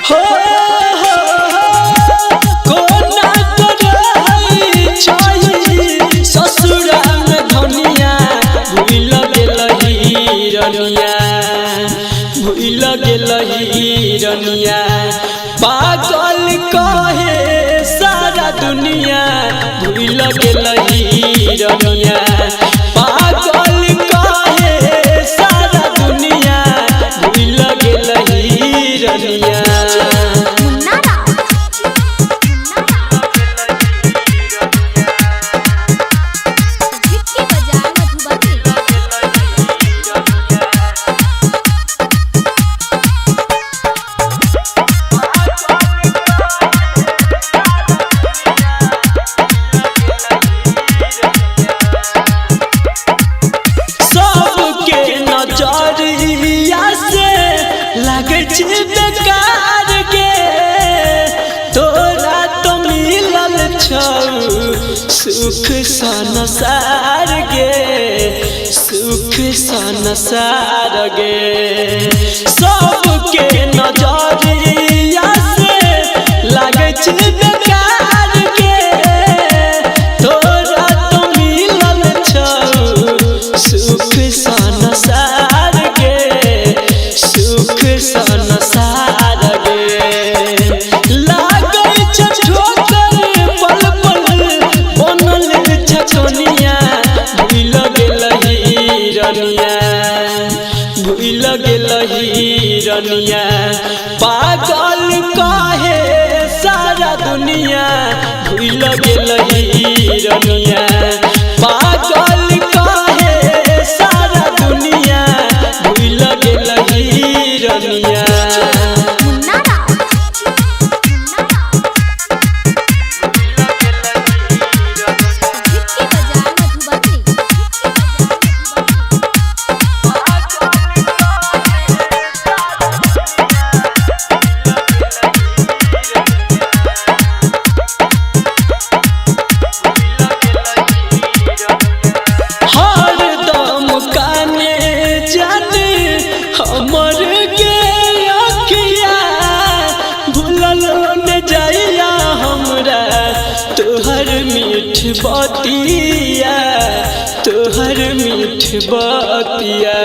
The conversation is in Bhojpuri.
हो कोना करई छई ससुरा में धनिया भूल गेलही रनिया भूल गेलही रनिया पागल कहे सारा दुनिया भूल गेलही रनिया पागल कहे सारा दुनिया भूल गेलही रनिया बेकार के तोरा तो मिलल छौ सुख संसार गे सुख संसार गे सबके नजरिया से लागे छै बेकार के तोरा तो मिलल छौ सुख संसार गे सुख संसार गे लागै छ ठोकर पल पल बनल छ दुनिया भूल गेलही रनिया भूल गेलही रनिया पागल कहे सारा दुनिया भूल गेलही रनिया पागल कहे सारा दुनिया भूल गेलही रनिया हमर के अखिया भूलल न जाइया हमरा तोहर मीठ बतिया तोहर मीठ बतिया